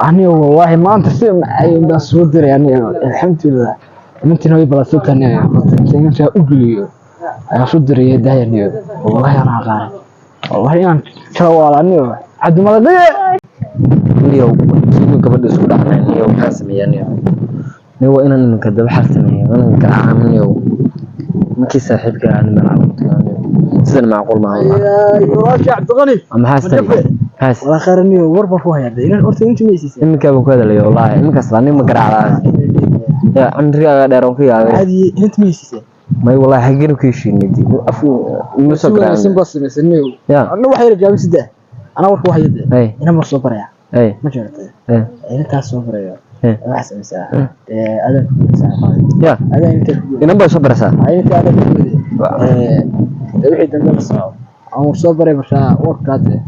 أنا والله ما أنت سمع أي بس ودري يعني الحمد لله أنت ناوي بلاستيك أنا أنت أقولي أنا صدري ده يعني والله أنا غالي والله أنا شوال أنا عد ما لدي اليوم سيدنا قبل الأسبوع على اليوم حاسم يعني هو إن كذب حاسم يعني أنا كعام اليوم ما كي صاحبك عن الملعب يعني سيدنا معقول معه يا راجع عبد الغني أما حاسم حاسم والله خير إني وربه فوها يعني إن أرتي أنت ميسي إنك أبو كذا لي والله إنك أصلاً ما قرأ على يا عندي دارون فيها هذه أنت ميسي ما والله حقين كيشين ندي أفو مسكر اسم بس مسنيو يا أنا واحد رجع بسده أنا ورك واحد أي أنا مصوبر يا أي ما جرت أي أنا كاسوبر يا أي أحسن مساحة أنا مساحة يا أنا أنت إنما بصبر سا أنت أنا كذي وحيد دم الصعب أو صبر برشا وركاته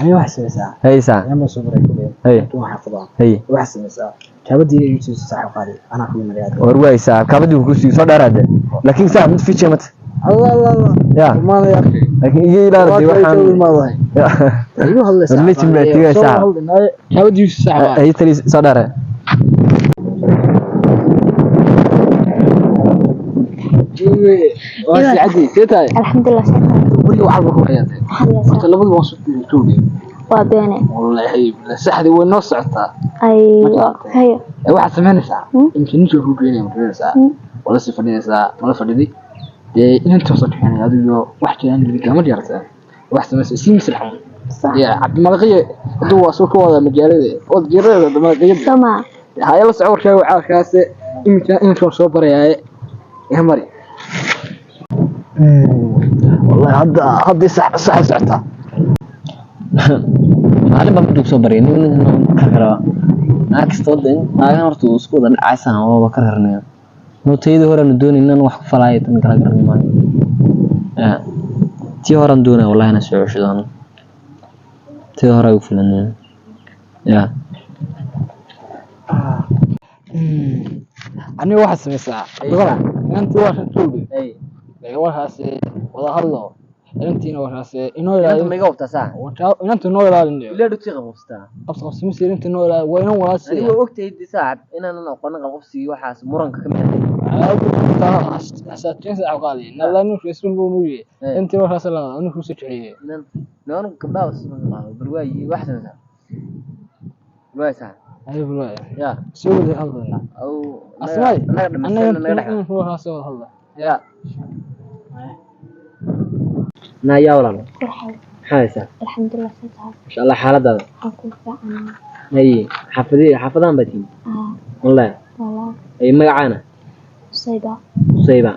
أنا أحسن مساحة هاي سا أنا مصوبر كذي هاي تو حفظه هاي وأحسن مساحة كابدي يوسف ساحة قاري أنا كل مريات ورواي سا كابدي وكوسي صدر هذا لكن سا مت في شمت الله يا ما يا أخي لكن يجي لا دي وحن ما أيوه الله ساعة اللي تبعتيه ساعة كابدي يوسف ساحة هي تري صدر عادي كيتاي الحمد لله سعيد ولي وعلى روحياتي انت لبد ما صرت توبي وبيني والله صحدي وين نو سعتها ايوه هي waxa sameynaysaa inta ninka ku geeyay maraysaa wala si fadhiisaa wala fadhidi inta soo kaxeen adigo wax jiraan kama jartaa wax sameeyay si mislaxan ya abd malaqiye haduu waa soo kooda magaalada oo jirada damaqiyada sama hayla socor shay waxa kaas inta soo barayay mari والله هذا صح سعتها أنا ما بدك صبري إنه كهرباء عكس طول أنا مرت وسكوت أنا عايزها هو بكرهني نو تيجي هورا ندون إن أنا واحد فلايت أنا كرهني ما تي هورا ندونه والله أنا سوي شو ده تي هورا يفلني يا أنا واحد سمسا أنت واحد تقولي أي واحد ولا هلا أنت نوراس إنه لا أنت ما يقوت ساعة أنت نور لا لا دكتور قفصتا قفص مسير أنت نور لا وين وراس أنا وقت يدي ساعة إن أنا قلنا قفصي وحاس مرنك كمان أساتين ساعة قاضي نلا نوش يسون بونوي أنت نوراس لا نوش سكعي نحن كبار برواي واحد مثلا برواي ساعة أي برواي يا سوي ذي هذا أو أسمعي أنا نوراس سوي هذا يا نا يا ولا حاسة الحمد لله سعيد إن شاء الله حالة هذا أكون فعلا أي حفظان بتين والله أي ما عانى سيدة صيبة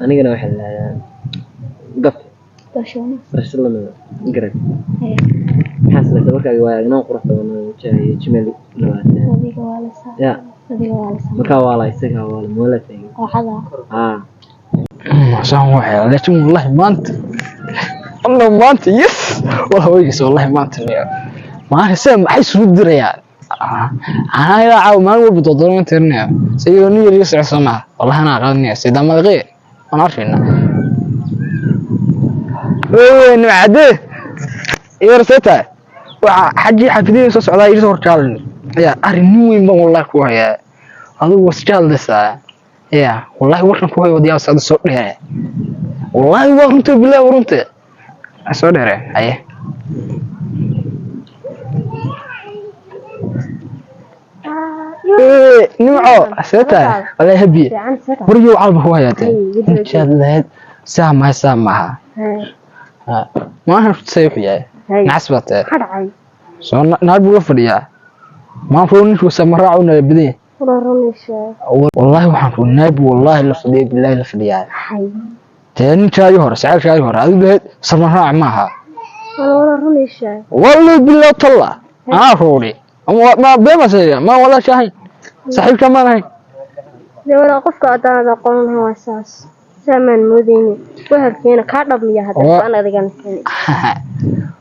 أنا قلنا واحد قف بشوني رسل الله من قرأ هي حاسة سبك أجواء ناقرة وانا جاي جمال لوات هذه جوالسة يا هذه جوالسة مكا والله يسكها والله مولا تاني وحدا عشان واحد لكن والله ما أنت والله ما أنت يس والله ويجس والله ما أنت ما هسه حيس ودر يعني أنا إذا عاو ما نقول بتضرون إنترنت سيوني يريس عصمة والله أنا غني سيدا ما غير أنا عارفين وين عده يرسته وحجي حفيدي يسوس على يرس وركالني يا أرنوين والله كويا هذا وسجال لسه يا والله وركن كويا ودي أصعد الصوت ده والله ورنت بالله ورنت الصوت ده أيه نوعه سته ولا هبي بريو على هوايته إن شاء الله سامعها ما أعرف تسيح يا نعسبته سو نالبو فديا ما فوني شو سمراء ولا بدين والله وحن نالبو والله لفدي بالله لفديا تاني شاي هور سعر شاي هور هذا سمراء معها والله بالله طلع عارفوني ما بما سيا ما ولا شاي صحيح كمان هاي ولا قفك أدانا قولنا هو أساس زمن مديني وهركينا كعرب مياه هذا أنا ذي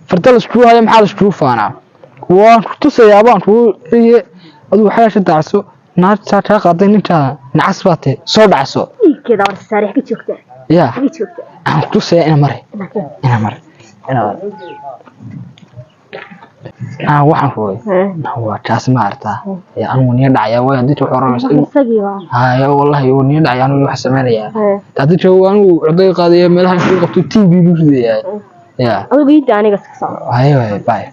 فرتل سكرو هاي محل سكرو فانا وكنت سيابان كو هي أدو حاجة دعسو نار تاتا قادين انتا نعسباتي صور دعسو كده ورس ساريح كتشوكته يا كنت سيا انا مري انا مري waxaan furay waa taas ma artaa anigu niyo dhacaya way hadii wuxuu oranaysa haya wallahi uu niyo dhacaya anigu wax sameeynaya hadii joog anigu coday qaadaya meelaha ku qabto TV buu ridayaa ya adigu ida aniga iska soo hayo bye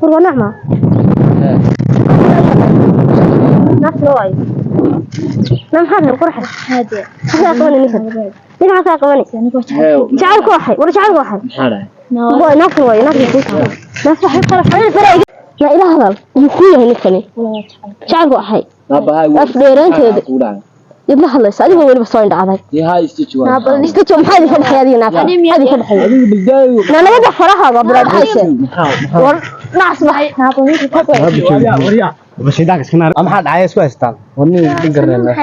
والله نعمة نفس الوعي نعم هذا القرحة هذا هذا قوني مثل هذا هذا قوني شعر كوحي ولا شعر كوحي هو نفس الوعي نفس الوعي نفس الوعي فرق لا إله هذا يخويه مثلي شعر كوحي أفضل أنت يبنى خلص هذه هو اللي بصوين دعاء يا هاي استجواب نابل استجواب هذه في الحياة دي نافع هذه في الحياة هذه بالداي أنا بدي فرحها قبل الحياة ناس بحي نابل وريا بس يداك اسكنا ما حد عايز كويستان وني نقرنا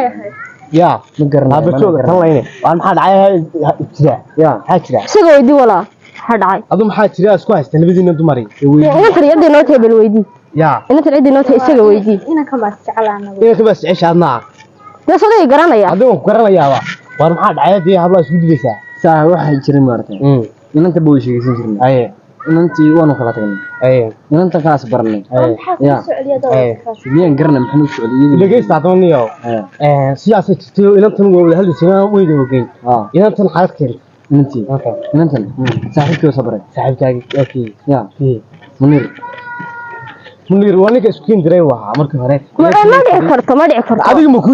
يا نقرنا ابتوغ تليني ما حد عايز ابتداء يا حاجه سوى ويدي ولا حد عاي ادو ما حد جرا اسكو هيست لبدينا دمري انت يدي نوتي بالويدي يا انت عيدي نوتي سوى ويدي انا كبس عيش عدنا ده صدق قرانيا ادو قرانيا war maxaa dhacay habla isku dilaysaa saa waxa jirin maartay inanta buu sheegaysan jirnay ay inantii waanu kala tagnay ay inanta kaas barnay ya miyaan garna maxaa u socday dhageysta adoniyo siyaasad jirtay inantan wada hal isna weydo ogeyn inantan xaalad kari inantan saaxiibkii sabray saaxiibkaagi okay ya munir wani ka isku kindiray waxa markii hore ma dhici karto adiga ma ku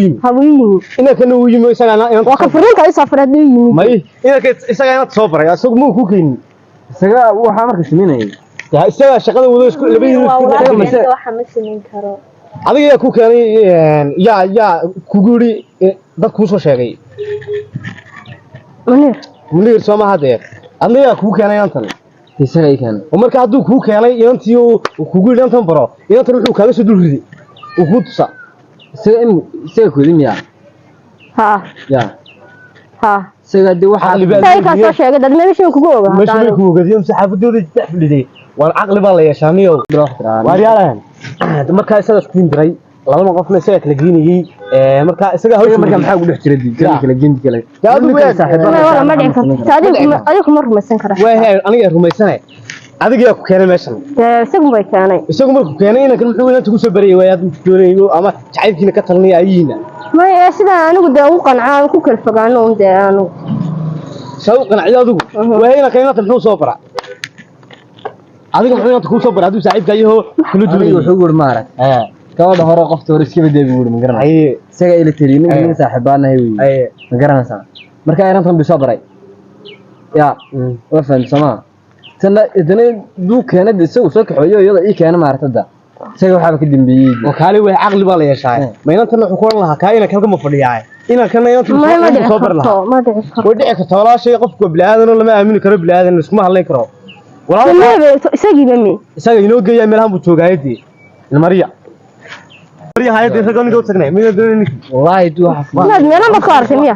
yimi hawiin ina kana uu yimi isaga waa ka fariinka ay safrad yimi may ina ka isaga ina soo baray asagu ma ku keenin isaga waxa markaa sameynay ya isaga shaqada wada isku labadii waxa ma sameyn karo adiga ku keenay ya ku guri dad ku soo sheegay munir soo ma hadee adiga ku keenay antan isaga ay keenay marka haduu ku keenay inantii uu kugu intan baro intan wuxuu kaaga soo dulriday uu ku tusa isaga ku dhimiya ya isaga de waxa ay ka soo sheegay dad meesha kugu ogaa meesha kugu ogaa saxaafadooda taxliday waan aqli baa la yeeshaaniyo waariyaalan marka isaga isku diray laba qofna isaga kala geynayay marka isaga hawsha marka maxaa ugu dhex jiray diin kala geyn kale yaadu way saaxiibada wala ma dhici karto adigu ma rumaysan karaa way aniga rumaysanay adiga ku keenay meeshan isagu way keenay isagu markuu keenay inaan muxuu inta ku soo bariyay way aad doonayo ama jacaylkiina ka talnay ayina ma sida anigu de u qancaan ku kala fogaano de aanu soo qancay adigu way ina keenay muxuu soo bara adiga muxuu inta ku soo bara haduu saaxiibkaayo kula duulay wuxuu gur maaray gabadha hore qofta hore iska badeebi wuxuu ma garanay isaga ila taliin in saaxiibaanahay weey ma garanaysaa marka ay rantan bisoo baray ya waa fahmin sama tana idana duu keenay isagu soo kaxooyo iyada ii keenay maartada isaga waxa ka dambeeyay oo kaali way aqli baa la yeeshay ma inanta wuxuu ku oran lahaa kaayna kalka ma fadhiyaay ina kana inanta soo bar lahaa ma dhici karto wadii ka toolaashay qofku bilaadan lama aamini karo bilaadan isma hadlay karo walaa isaga inoo geeyay meelaha buu joogaayadii Maria Maria hay'ad isaga niga tagnay mid doonay wallahi duu waxa ma meelaha ma qaartay miya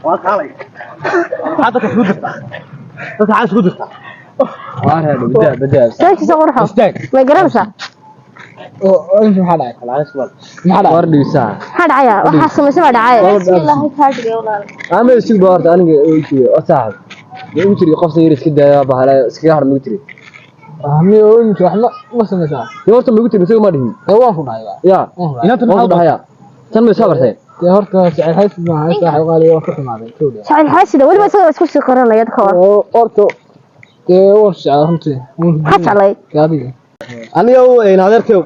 waa kaalay hada ka soo dirta dadka aan soo dirta waana bada saaki soo qorxo ma garanaysaa oo inta waxa dhacay khalaas wal ma dhacay wardisa dhacaya waxa sameysay ma dhacay ilaahay ka dhigay walaal ama isku boorta aniga oo saaxib uu jiri qof sayir iska daaya bahala iska har lagu jiri amiyo inta wax ma sameeysaa horta lagu jiri isaga ma dhihin waan ku dhacay ya inta maxaa dhacaya tan ma sabartay يا هرتا سعيد حاسد معها ساحب قال يوقف معي كودي سعيد حاسد ولا بس اسكو سكرنا يد كور اورتو ورش runtii حتى علي gaadiga aniga in adeerkay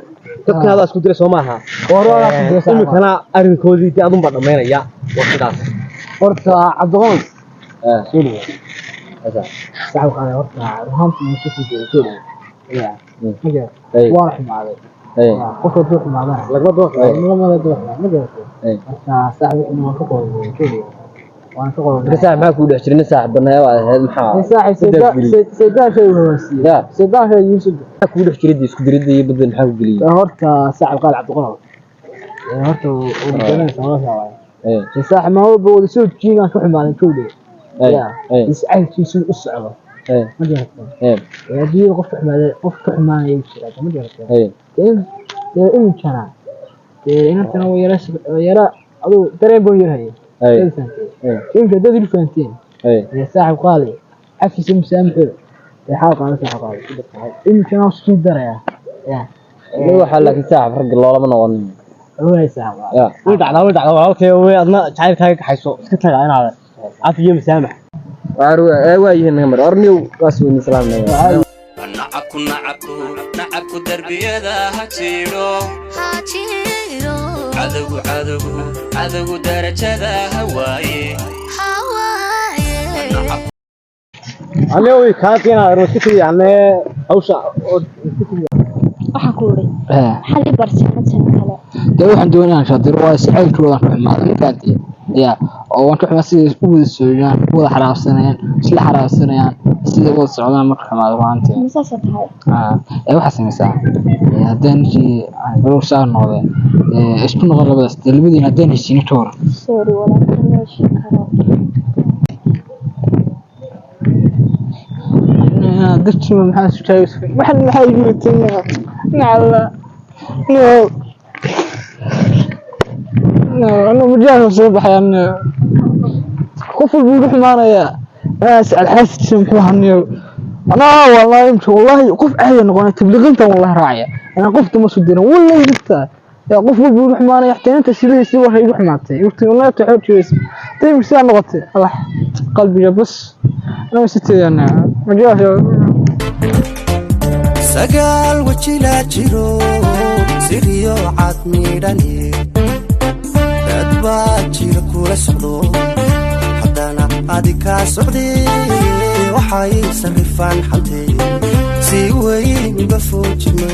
dadka hada isku diray Soomaaliya warwara ku diray imikana arinkoodii adun ba dhameynaya waqtidaas horta Cabdiqoon suuliga saxab qala horta ruhantii musu diray suuliga ya waa xumaaday qofka duu xumaaday laga dooxay lama dooxay ma gaartay saxab inuu ka qoro suuliga waan ka qoro saxab ma ku dhex jirin saxab banaa waa ahayd maxaa saxab sidaan shay hoosii ya sidaan shay yusuf ku dhex jiray isku diridii badan maxaa ku galiyay horta saxab qaal Cabdiqoon horta oo dadana Soomaaliya waay saxab ma huwa wada soo jiigan ka xumaaday suuliga ya is'aalkiisu u socdo ma gaartay hadii qof xumaaday jira ma gaartay in jana inta waa yara أدو ترى بوير هاي أي يمكن ده ذي فانتين أي صاحب قالي عفي سامح يحاول أنا صاحب قالي يمكن أنا أصلا درا يا لو حلك ساعة فرق الله ما نظن هو يسامح يا ودعنا والكي وأنا شايف هاي حيسو سكت لك أنا على عافية مسامح وايه نمر أرنيو قاسوني سلام نعبكو دربيدا هاتيرو عدو درجدا هواي أنا وي كاتينا روسكي يعني أوسع waxaan ku uri xali barsi xadsan kale ده waxaan doonayaan shadir waa saxaylkooda xumaada markaad ya oo waan ka xumaa sida isku wada sooyaan wada xaraabsanayaan isla xaraabsanayaan sida wada socdaan marka xumaada ruantii masaasa tahay waxa samaysaa haddaan shii baro saan noqday isku noqon labadaas labadii haddaan heshiin toor sorry walaal meeshi karo dadku maxaa isku taayay maxaa yimid نعم أنا مجال صباح يعني خوف بيروح معنا يا ناس الحاسة سمحوها إني أنا والله يمشي والله قف عين وأنا تبلغنت والله راعية أنا قفت مسدنا والله جبتها يا قف بيروح معنا يحتاج أنت سيبه يروح معته يقول والله تعبت شو اسمه طيب بس أنا غلطت الله قلبي بس أنا وستي أنا مجال سقال وجلا جيرو سيريو عاد ميداني دبا جير كولا سودو حدانا ادي كا سودي waxay sarifaan xaltay si weyn bafujino